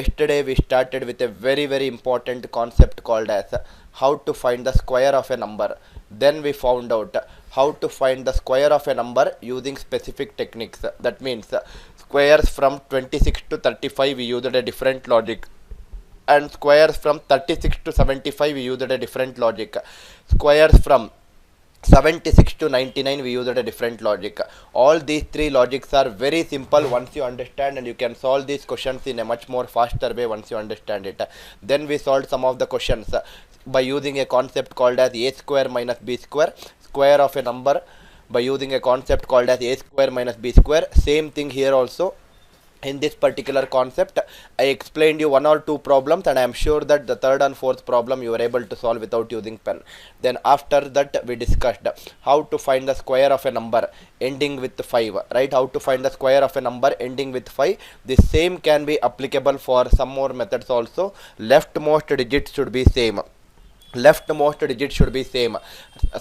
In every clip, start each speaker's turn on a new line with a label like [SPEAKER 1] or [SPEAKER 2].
[SPEAKER 1] Yesterday we started with a very important concept called as how to find the square of a number. Then we found out how to find the square of a number using specific techniques. That means squares from 26 to 35 we used a different logic, and squares from 36 to 75 we used a different logic. Squares from 76 to 99 we used a different logic. All these three logics are very simple once you understand, and you can solve these questions in a much more faster way once you understand it. Then we solved some of the questions by using a concept called as a square minus b square, square of a number by using a concept called as a square minus b square. Same thing here also. In this particular concept, I explained you one or two problems, and I am sure that the third and fourth problem you were able to solve without using pen. Then after that we discussed how to find the square of a number ending with 5, right? How to find the square of a number ending with 5. The same can be applicable for some more methods also. Leftmost digits should be same. Leftmost digit should be same.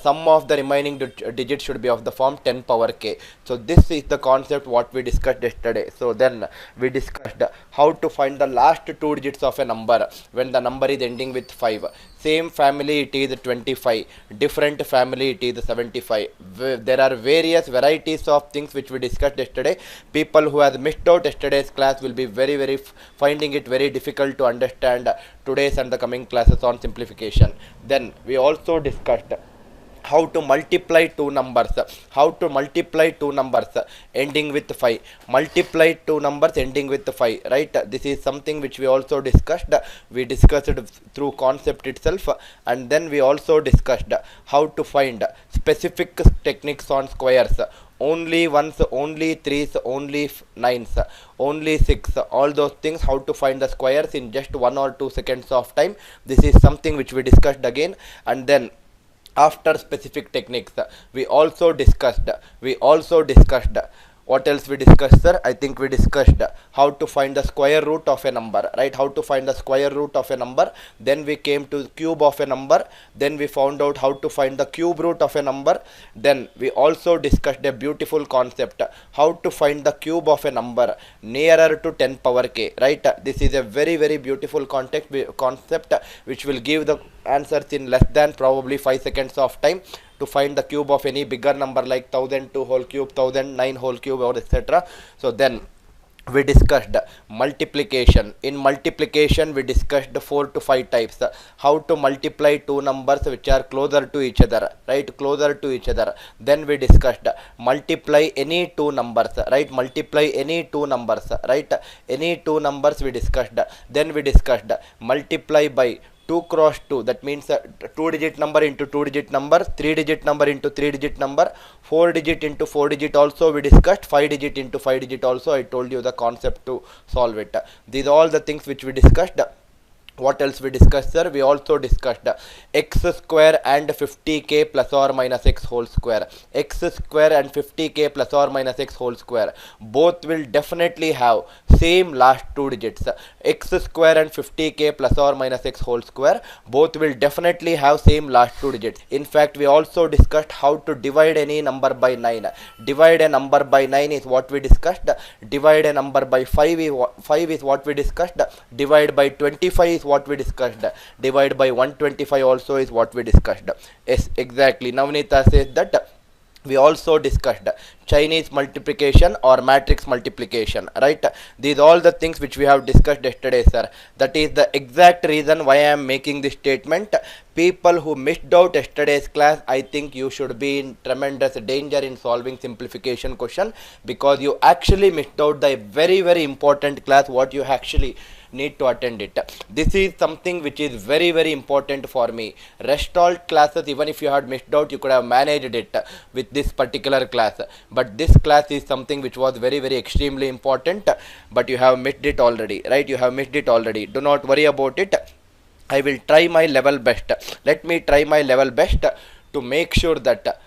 [SPEAKER 1] Sum of the remaining digits should be of the form 10 power k. So this is the concept what we discussed yesterday. So then we discussed how to find the last two digits of a number when the number is ending with 5. Same family it is 25, different family it is 75. There are various varieties of things which we discussed yesterday. People who has missed out yesterday's class will be very finding it very difficult to understand today's and the coming classes on simplification. Then we also discussed how to multiply two numbers, ending with 5, multiply two numbers ending with 5, right? This is something which we also discussed. We discussed it through concept itself, and then we also discussed how to find specific techniques on squares. Only ones, only threes, only nines, only six, all those things, how to find the squares in just 1 or 2 seconds of time. This is something which we discussed again. And then after specific techniques we also discussed what else we discussed, sir? I think we discussed how to find the square root of a number, right? How to find the square root of a number. Then we came to cube of a number. Then we found out how to find the cube root of a number. Then we also discussed a beautiful concept, how to find the cube of a number nearer to 10 power k, right? This is a very beautiful concept which will give the answers in less than probably 5 seconds of time to find the cube of any bigger number like 1002 whole cube, 1009 whole cube, or etc. So then we discussed multiplication. In multiplication we discussed 4 to 5 types. How to multiply two numbers which are closer to each other, right? Closer to each other. Then we discussed multiply any two numbers, right? Multiply any two numbers, right? Any two numbers we discussed. Then we discussed multiply by 2 cross 2, that means 2 digit number into 2 digit number, 3 digit number into 3 digit number, 4 digit into 4 digit also we discussed, 5 digit into 5 digit also. I told you the concept to solve it. These are all the things which we discussed. What else we discussed, sir? We also discussed x square and 50k plus or minus x whole square. X square and 50k plus or minus x whole square both will definitely have same last two digits. X square and 50k plus or minus x whole square both will definitely have same last two digits. In fact, we also discussed how to divide any number by 9. Divide a number by 9 is what we discussed. Divide a number by 5 is what we discussed. Divide by 25 is what we discussed. Divide by 125 also is what we discussed. Yes, exactly. Navneeta says that we also discussed Chinese multiplication or matrix multiplication, right? These are all the things which we have discussed yesterday, sir. That is the exact reason why I am making this statement. People who missed out yesterday's class, I think you should be in tremendous danger in solving simplification question, because you actually missed out the very important class what you actually need to attend it. This is something which is very important for me. Rest all classes, even if you had missed out, you could have managed it with this particular class, but this class is something which was very extremely important, but you have missed it already, right? You have missed it already. Do not worry about it. I will try my level best. Let me try my level best to make sure that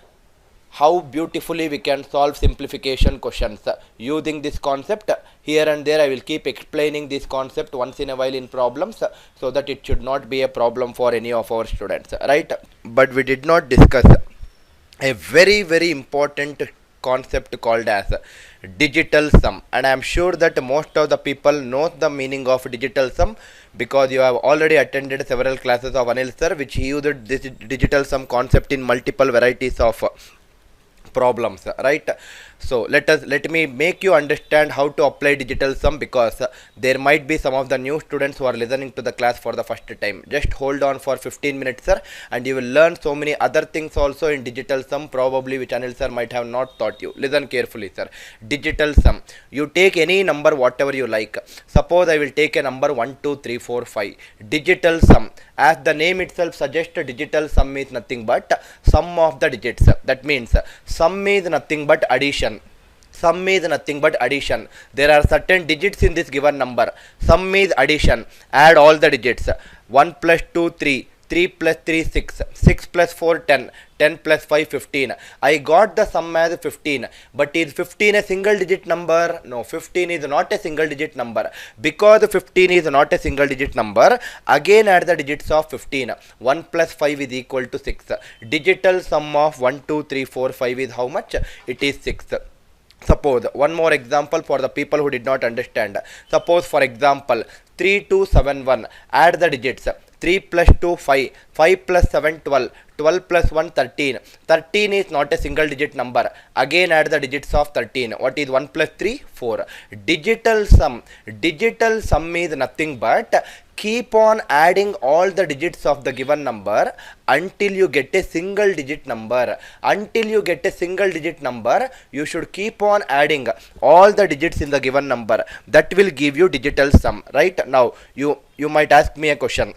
[SPEAKER 1] how beautifully we can solve simplification questions using this concept. Here and there I will keep explaining this concept once in a while in problems, so that it should not be a problem for any of our students, right? But we did not discuss a very important concept called as digital sum, and I am sure that most of the people know the meaning of digital sum because you have already attended several classes of Anil sir, which he used this digital sum concept in multiple varieties of problems, right? So let me make you understand how to apply digital sum, because there might be some of the new students who are listening to the class for the first time. Just hold on for 15 minutes, sir, and you will learn so many other things also in digital sum, probably which Anil sir might have not taught you. Listen carefully, sir. Digital sum, you take any number whatever you like. Suppose I will take a number 1 2 3 4 5. Digital sum, as the name itself suggests, digital sum is nothing but sum of the digits. That means sum is nothing but addition. Sum is nothing but addition. There are certain digits in this given number. Sum is addition. Add all the digits. 1 plus 2 3. 3 plus 3 6. 6 plus 4 10. 10 plus 5 15. I got the sum as 15. But is 15 a single digit number? No, 15 is not a single digit number. Because 15 is not a single digit number, again add the digits of 15. 1 plus 5 is equal to 6. Digital sum of 1 2 3 4 5 is how much? It is 6. Suppose one more example for the people who did not understand. Suppose for example 3271. Add the digits. 3 plus 2 5. 5 plus 7 12. 12 plus 1 13. 13 is not a single digit number. Again add the digits of 13. What is 1 plus 3? 4. Digital sum. Digital sum is nothing but keep on adding all the digits of the given number until you get a single digit number. Until you get a single digit number, you should keep on adding all the digits in the given number. That will give you digital sum. Right? Now you might ask me a question.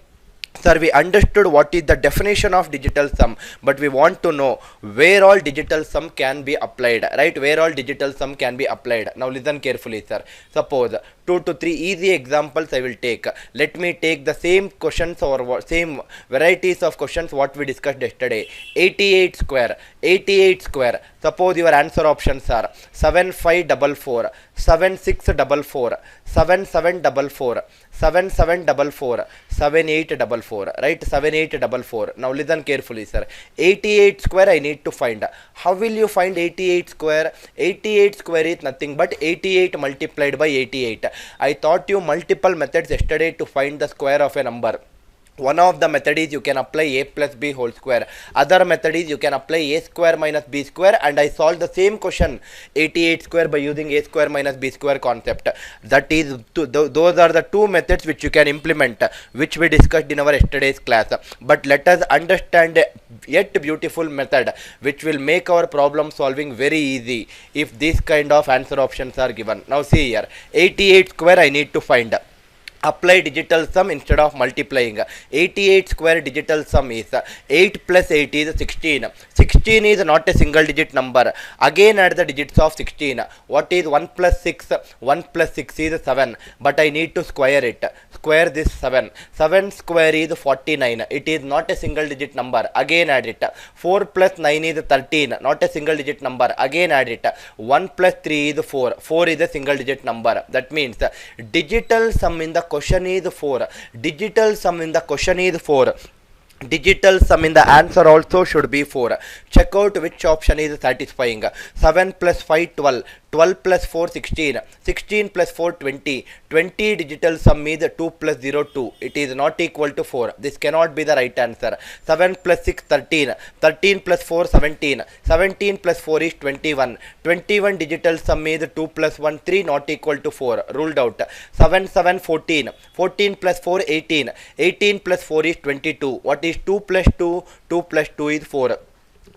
[SPEAKER 1] Sir, we understood what is the definition of digital sum, but we want to know where all digital sum can be applied, right? Where all digital sum can be applied. Now listen carefully, sir. Suppose 2 to 3 easy examples I will take. Let me take the same questions or same varieties of questions what we discussed yesterday. 88 square. 88 square. Suppose your answer options are 7544, 7644, 7744, 7744, 7844, right? 7844. Now listen carefully, sir. 88 square I need to find. How will you find 88 square? 88 square is nothing but 88 multiplied by 88. I taught you multiple methods yesterday to find the square of a number. One of the method is you can apply a plus b whole square. Other method is you can apply a square minus b square, and I solved the same question 88 square by using a square minus b square concept. That is, those are the two methods which you can implement, which we discussed in our yesterday's class. But let us understand a yet beautiful method which will make our problem solving very easy if these kind of answer options are given. Now see here, 88 square I need to find. Apply digital sum instead of multiplying. 88 square digital sum is 8 plus 8 is 16. 16 is not a single digit number. Again add the digits of 16. What is 1 plus 6? 1 plus 6 is 7. But I need to square it. Square this 7. 7 square is 49. It is not a single digit number. Again add it. 4 plus 9 is 13. Not a single digit number. Again add it. 1 plus 3 is 4. 4 is a single digit number. That means digital sum in the question is 4. Digital sum in the question is 4. Digital sum in the answer also should be 4. Check out which option is satisfying. 7 plus 5 12. 12 plus 4 16. 16 plus 4 20. 20 digital sum is 2 plus 0 2. It is not equal to 4. This cannot be the right answer. 7 plus 6 13. 13 plus 4 17. 17 plus 4 is 21. 21 digital sum is 2 plus 1 3, not equal to 4. Ruled out. 7 7 14. 14 plus 4 18. 18 plus 4 is 22. What is 2 plus 2? 2 plus 2 is 4.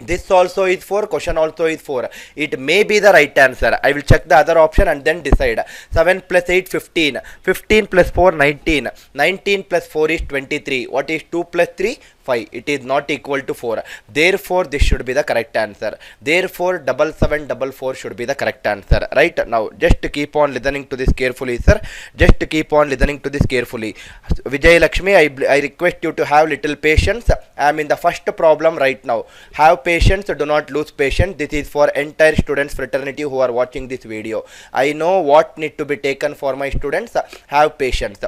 [SPEAKER 1] This also is 4, question also is 4. It may be the right answer. I will check the other option and then decide. 7 plus 8 15. 15 plus 4 19. 19 plus 4 is 23. What is 2 plus 3? 5. It is not equal to 4. Therefore this should be the correct answer. Therefore 7744 should be the correct answer. Right? Now just keep on listening to this carefully, sir. Just keep on listening to this carefully. Vijay Lakshmi, I request you to have little patience. I am in the first problem right now. Have patience, do not lose patience. This is for entire students fraternity who are watching this video. I know what need to be taken for my students. Have patience.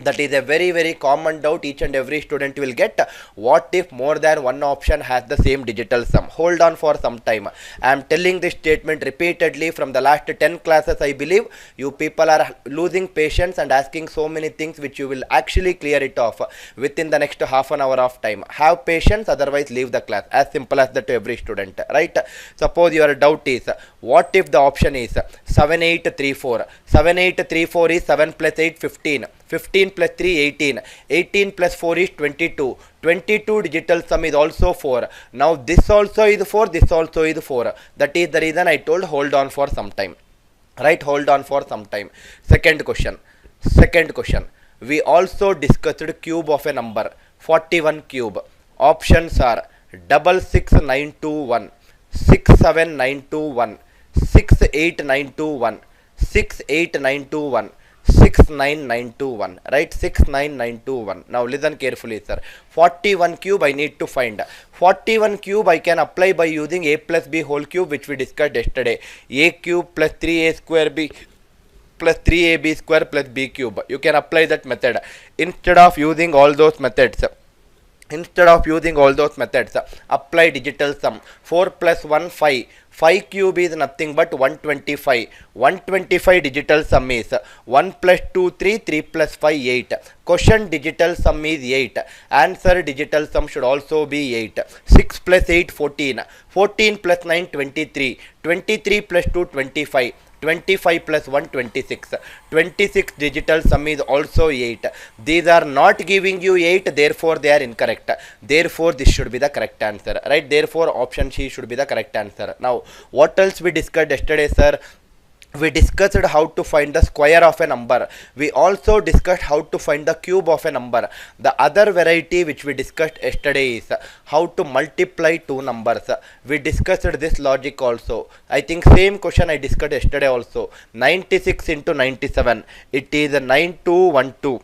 [SPEAKER 1] That is a very common doubt each and every student will get. What if more than one option has the same digital sum? Hold on for some time. I am telling this statement repeatedly from the last 10 classes. I believe you people are losing patience and asking so many things which you will actually clear it off within the next half an hour of time. Have patience, otherwise leave the class. As simple as that to every student, right? Suppose your doubt is, what if the option is 7834? 7834 is 7 plus 8 15. 15 plus 3 18. 18 plus 4 is 22. 22 digital sum is also 4. Now this also is 4, this also is 4. That is the reason I told hold on for some time. Right, hold on for some time. Second question. We also discussed cube of a number. 41 cube. Options are 66921, 67921, 68921, 68921, 69921, right? 69921. Now listen carefully, sir. 41 cube I need to find. 41 cube I can apply by using a plus b whole cube, which we discussed yesterday. A cube plus 3a square b plus 3ab square plus b cube. You can apply that method instead of using all those methods. Apply digital sum. 4 plus 1 5. 5 cube is nothing but 125. 125 digital sum is 1 plus 2 3, 3 plus 5 8. Question digital sum is 8. Answer digital sum should also be 8. 6 plus 8 14. 14 plus 9 23. 23 plus 2 25. 25 plus 1 26. 26 digital sum is also 8. These are not giving you 8, therefore they are incorrect. Therefore this should be the correct answer, right? Therefore option C should be the correct answer. Now what else we discussed yesterday, sir? We discussed how to find the square of a number. We also discussed how to find the cube of a number. The other variety which we discussed yesterday is how to multiply two numbers. We discussed this logic also. I think same question I discussed yesterday also. 96 into 97. It is 9212,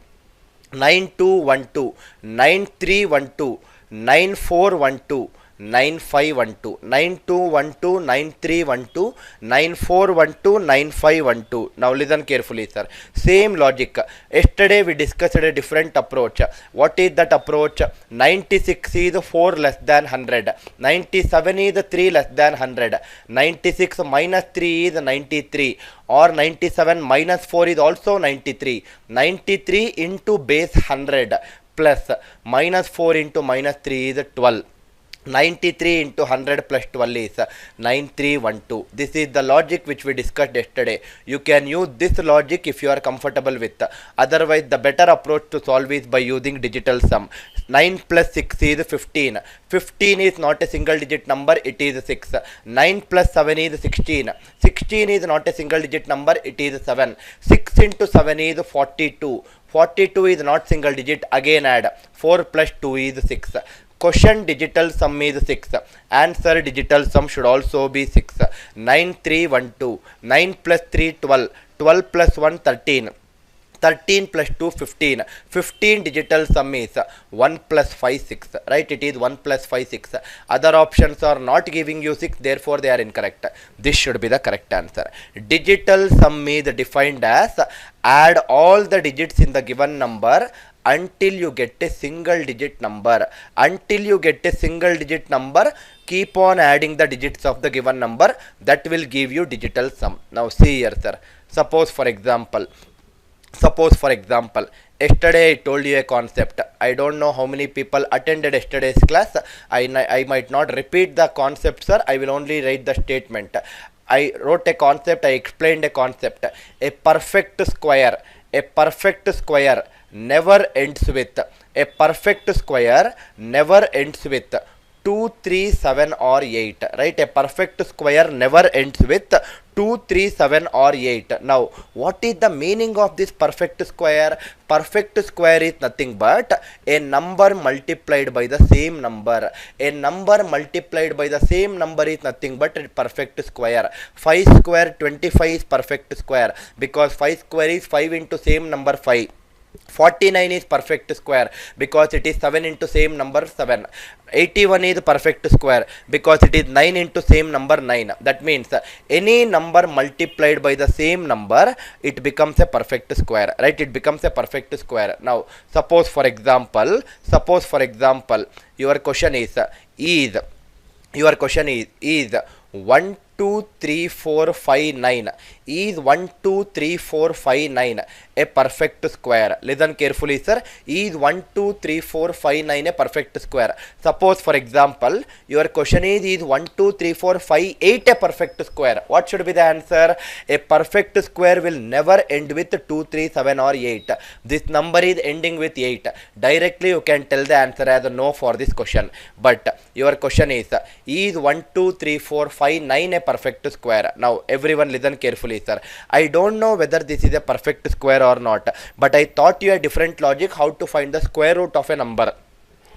[SPEAKER 1] 9212, 9312, 9412, 9512, 9212, 9312, 9412, 9512. Now listen carefully, sir. Same logic. Yesterday we discussed a different approach. What is that approach? 96 is 4 less than 100. 97 is 3 less than 100. 96 minus 3 is 93. Or 97 minus 4 is also 93. 93 into base 100 plus minus 4 into minus 3 is 12. 93 into 100 plus 12 is 9312. This is the logic which we discussed yesterday. You can use this logic if you are comfortable with. Otherwise, the better approach to solve is by using digital sum. 9 plus 6 is 15. 15 is not a single digit number, it is 6. 9 plus 7 is 16. 16 is not a single digit number, it is 7. 6 into 7 is 42. 42 is not single digit, again add. 4 plus 2 is 6. Question digital sum is 6. Answer digital sum should also be 6. 9312. 9 plus 3 12. 12 plus 1 13. 13 plus 2 15. 15 digital sum is 1 plus 5 6. Right? It is 1 plus 5 6. Other options are not giving you 6, therefore they are incorrect. This should be the correct answer. Digital sum is defined as add all the digits in the given number until you get a single digit number. Until you get a single digit number, keep on adding the digits of the given number. That will give you digital sum. Now see here, sir. Suppose for example, yesterday I told you a concept. I don't know how many people attended yesterday's class. I might not repeat the concept, sir. I will only write the statement. I wrote a concept. I explained a concept. A perfect square never ends with 2 3 7 or 8, right? A perfect square never ends with 2 3 7 or 8. Now what is the meaning of this perfect square? Perfect square is nothing but a number multiplied by the same number. A number multiplied by the same number is nothing but a perfect square. 5 square 25 is perfect square, because 5 square is 5 into same number 5. 49 is perfect square because it is 7 into same number 7. 81 is perfect square because it is 9 into same number 9. That means any number multiplied by the same number, it becomes a perfect square, right? It becomes a perfect square. Now suppose for example your question is 1 2 3 4 5 9 is 1 2 3 4 5 9 a perfect square. Listen carefully, sir. Is 1 2 3 4 5 9 a perfect square? Suppose for example your question is 1 2 3 4 5 8 a perfect square? What should be the answer? A perfect square will never end with 2 3 7 or 8. This number is ending with 8. Directly you can tell the answer as a no for this question. But your question is 1 2 3 4 5 9 a perfect square? Now everyone listen carefully, sir. I don't know whether this is a perfect square or not, but I taught you a different logic how to find the square root of a number.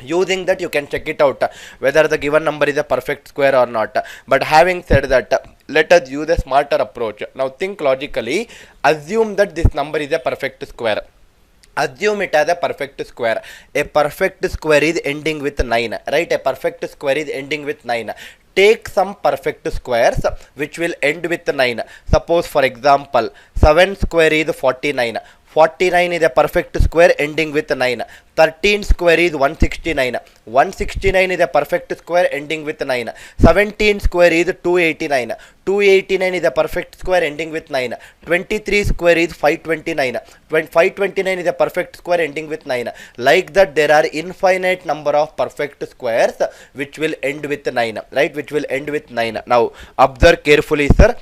[SPEAKER 1] Using that you can check it out whether the given number is a perfect square or not. But having said that, let us use a smarter approach. Now think logically. Assume that this number is a perfect square. Assume it as a perfect square. A perfect square is ending with 9, right? A perfect square is ending with 9. Take some perfect squares which will end with 9. Suppose for example 7 square is 49. 49 is a perfect square ending with 9. 13 square is 169. 169 is a perfect square ending with 9. 17 square is 289. 289 is a perfect square ending with 9. 23 square is 529. 529 is a perfect square ending with 9. Like that, there are infinite number of perfect squares which will end with 9, right? Which will end with 9. Now observe carefully, sir.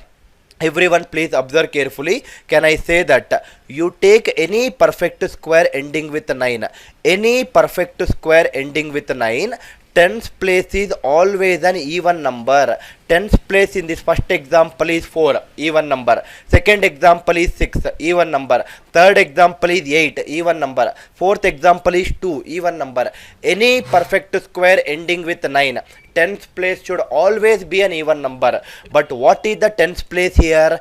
[SPEAKER 1] Everyone please observe carefully. Can I say that you take any perfect square ending with 9, any perfect square ending with 9, tens place is always an even number. Tens place in this first example is 4, even number. Second example is 6, even number. Third example is 8, even number. Fourth example is 2, even number. Any perfect square ending with 9, tens place should always be an even number. But what is the tens place here?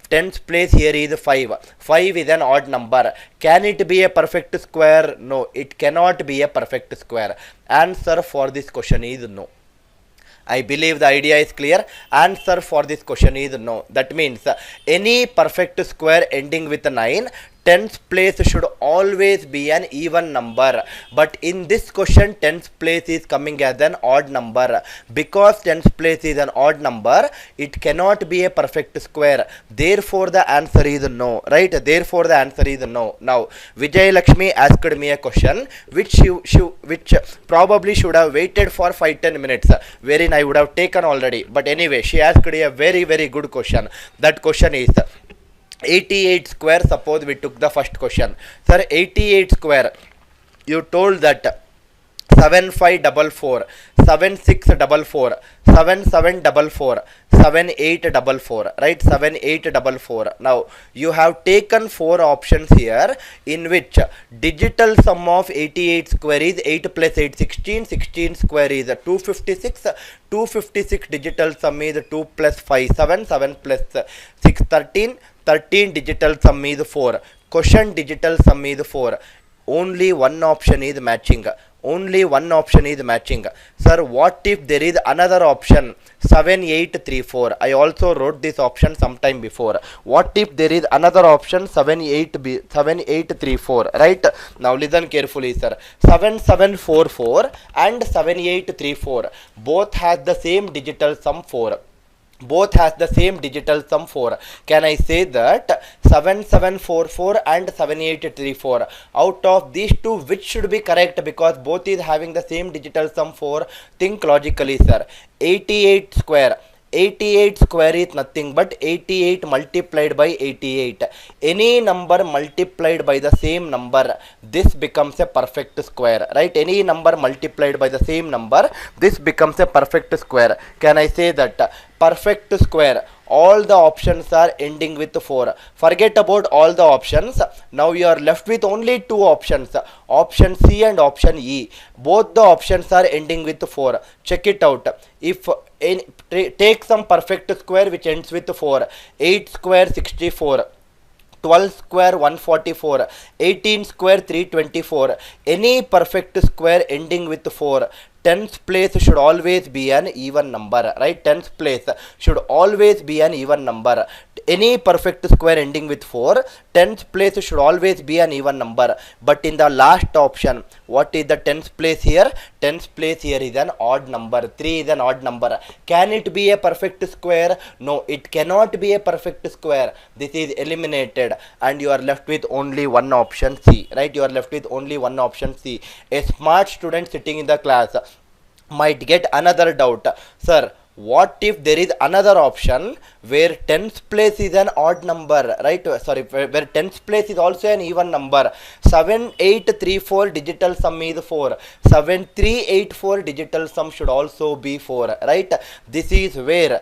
[SPEAKER 1] Tens place here is 5. 5 is an odd number. Can it be a perfect square? No, it cannot be a perfect square. Answer for this question is no. I believe the idea is clear. Answer for this question is no. That means any perfect square ending with 9, tens place should always be an even number. But in this question, tens place is coming as an odd number. Because tens place is an odd number, it cannot be a perfect square. Therefore, the answer is no. Right? Therefore, the answer is no. Now, Vijay Lakshmi asked me a question which probably should have waited for 5-10 minutes, wherein I would have taken already. But anyway, she asked me a very, very good question. That question is 88 square. Suppose we took the first question. Sir, 88 square, you told that 7544, 7644, 7744, 7844, right? 7844. Now you have taken 4 options here, in which digital sum of 88 square is 8 plus 8 16, 16 square is 256, 256 digital sum is 2 plus 5 7, 7 plus 6 13, 13 digital sum is 4. Question digital sum is 4. Only one option is matching. Only one option is matching. Sir, what if there is another option 7834? I also wrote this option sometime before. What if there is another option 7834? Right? Now listen carefully, sir. 7744 and 7834 both has the same digital sum 4. Both has the same digital sum 4. Can I say that 7744 and 7834, out of these two, which should be correct? Because both is having the same digital sum 4. Think logically, sir. 88 square. 88 square is nothing but 88 multiplied by 88. Any number multiplied by the same number, this becomes a perfect square, right? Any number multiplied by the same number, this becomes a perfect square. Can I say that perfect square, all the options are ending with 4. Forget about all the options. Now you are left with only 2 options, option C and option E. Both the options are ending with 4. Check it out. If take some perfect square which ends with 4. 8 square 64. 12 square 144, 18 square 324, any perfect square ending with 4. Tens place should always be an even number, right? Tens place should always be an even number. Any perfect square ending with 4, tens place should always be an even number. But in the last option, what is the tens place here? Tens place here is an odd number. 3 is an odd number. Can it be a perfect square? No, it cannot be a perfect square. This is eliminated and you are left with only one option C, right? You are left with only one option C. A smart student sitting in the class might get another doubt. Sir, what if there is another option where tens place is an odd number, right? Sorry, where tens place is also an even number. 7834 digital sum is 4. 7384 digital sum should also be 4, right? This is where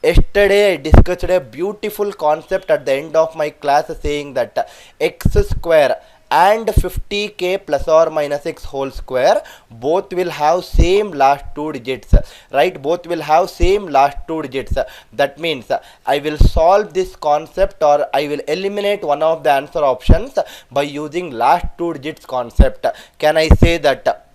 [SPEAKER 1] yesterday I discussed a beautiful concept at the end of my class saying that x square and 50k plus or minus x whole square both will have same last two digits, right? Both will have same last two digits. That means I will solve this concept, or I will eliminate one of the answer options by using last two digits concept. Can I say that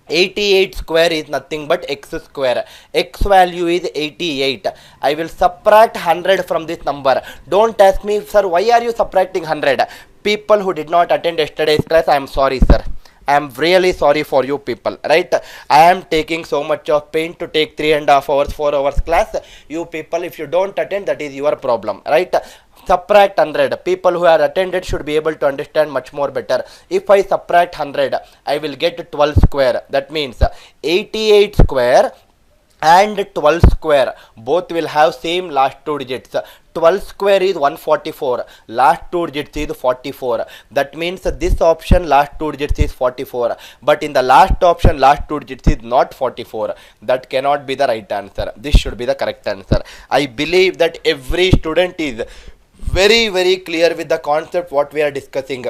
[SPEAKER 1] 88 square is nothing but x square? X value is 88. I will subtract 100 from this number. Don't ask me, sir, why are you subtracting 100? People who did not attend yesterday's class, I am sorry, sir. I am really sorry for you people, right? I am taking so much of pain to take 3.5 hours, 4 hours class. You people, if you don't attend, that is your problem, right? Subtract 100. People who are attended should be able to understand much more better. If I subtract 100, I will get 12 square. That means 88 square and 12 square both will have same last two digits. 12 square is 144, last two digits is 44. That means this option last two digits is 44, but in the last option last two digits is not 44. That cannot be the right answer. This should be the correct answer. I believe that every student is very clear with the concept what we are discussing.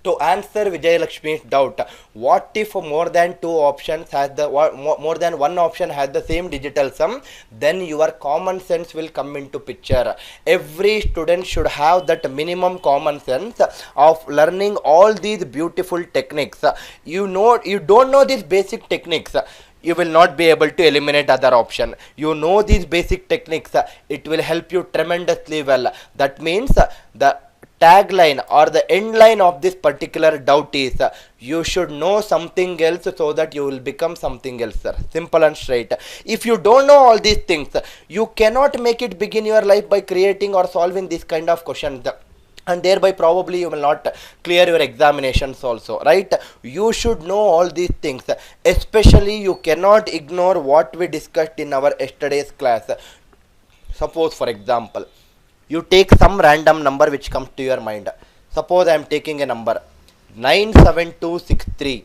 [SPEAKER 1] To answer Vijay Lakshmi's doubt, what if more than two options has the more than one option has the same digital sum? Then your common sense will come into picture. Every student should have that minimum common sense of learning all these beautiful techniques. You don't know these basic techniques, you will not be able to eliminate other option. You know these basic techniques, it will help you tremendously well. That means the tagline or the end line of this particular doubt is you should know something else so that you will become something else, sir. Simple and straight. If you don't know all these things, you cannot make it begin your life by creating or solving this kind of questions, and thereby probably you will not clear your examinations also, right? You should know all these things. Especially you cannot ignore what we discussed in our yesterday's class. Suppose for example, you take some random number which comes to your mind. Suppose I am taking a number 97263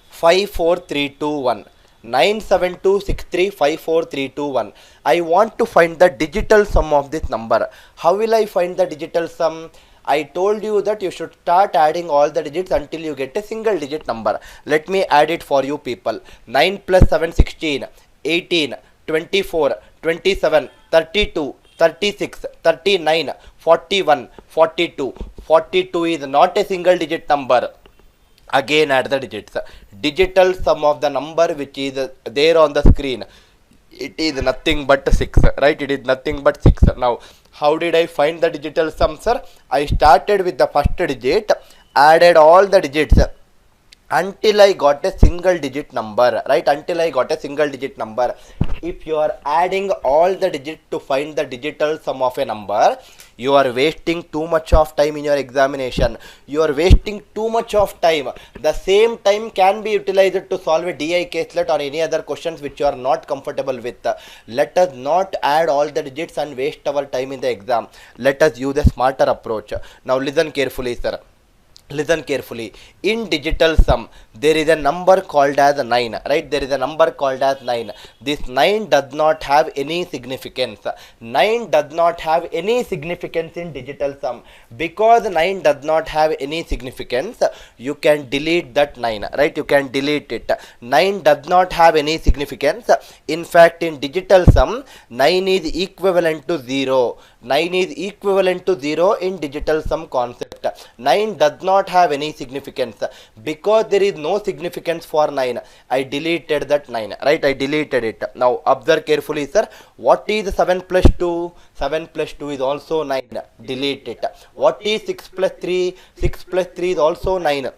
[SPEAKER 1] 54321. 97263 I want to find the digital sum of this number. How will I find the digital sum? I told you that you should start adding all the digits until you get a single digit number. Let me add it for you people. 9 plus 7 16, 18, 24, 27, 32, 36, 39, 41, 42. 42 is not a single digit number. Again add the digits. Digital sum of the number which is there on the screen, it is nothing but 6, right? It is nothing but 6. Now how did I find the digital sum, sir? I started with the first digit, added all the digits until I got a single digit number, right? Until I got a single digit number. If you are adding all the digits to find the digital sum of a number, you are wasting too much of time in your examination. You are wasting too much of time. The same time can be utilized to solve a DI caselet or any other questions which you are not comfortable with. Let us not add all the digits and waste our time in the exam. Let us use a smarter approach. Now listen carefully, sir. Listen carefully. In digital sum there is a number called as 9, right? There is a number called as 9. This 9 does not have any significance. 9 does not have any significance in digital sum. Because 9 does not have any significance, you can delete that 9, right? You can delete it. 9 does not have any significance. In fact, in digital sum 9 is equivalent to 0. 9 is equivalent to 0 in digital sum concept. 9 does not have any significance. Because there is no significance for 9, I deleted that 9, right? I deleted it. Now observe carefully, sir. What is 7 plus 2? 7 plus 2 is also 9. Delete it. What is 6 plus 3? 6 plus 3 is also 9.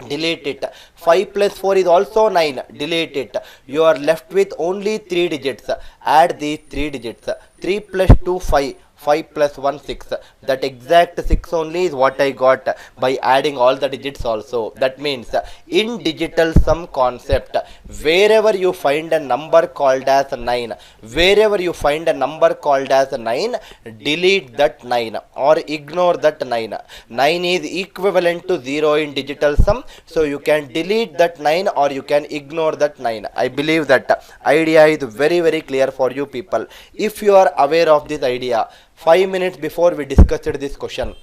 [SPEAKER 1] Delete it. 5 plus 4 is also 9. Delete it. You are left with only 3 digits. Add these 3 digits. 3 plus 2, 5. 5 plus 1, 6. That exact 6 only is what I got by adding all the digits also. That means in digital sum concept, wherever you find a number called as 9, wherever you find a number called as 9, delete that 9 or ignore that 9. 9 is equivalent to 0 in digital sum, so you can delete that 9 or you can ignore that 9. I believe that idea is very very clear for you people. If you are aware of this idea, 5 minutes before we discussed this question.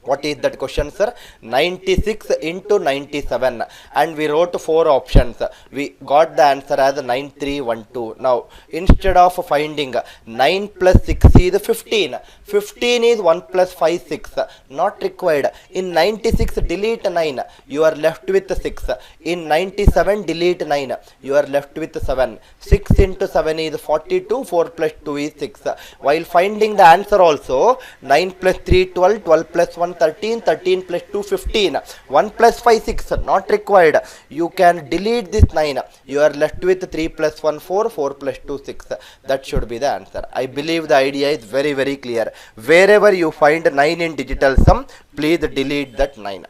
[SPEAKER 1] What is that question, sir? 96 into 97, and we wrote 4 options. We got the answer as 9312. Now instead of finding 9 plus 6 is 15. 15 is 1 plus 5, 6. Not required. In 96 delete 9, you are left with 6. In 97 delete 9, you are left with 7. 6 into 7 is 42. 4 plus 2 is 6. While finding the answer also, 9 plus 3 12, 12 plus 1 13, 13 plus 2 15, 1 plus 5 6, not required. You can delete this 9. You are left with 3 plus 1 4, 4 plus 2 6. That should be the answer. I believe the idea is very very clear. Wherever you find 9 in digital sum, please delete that 9.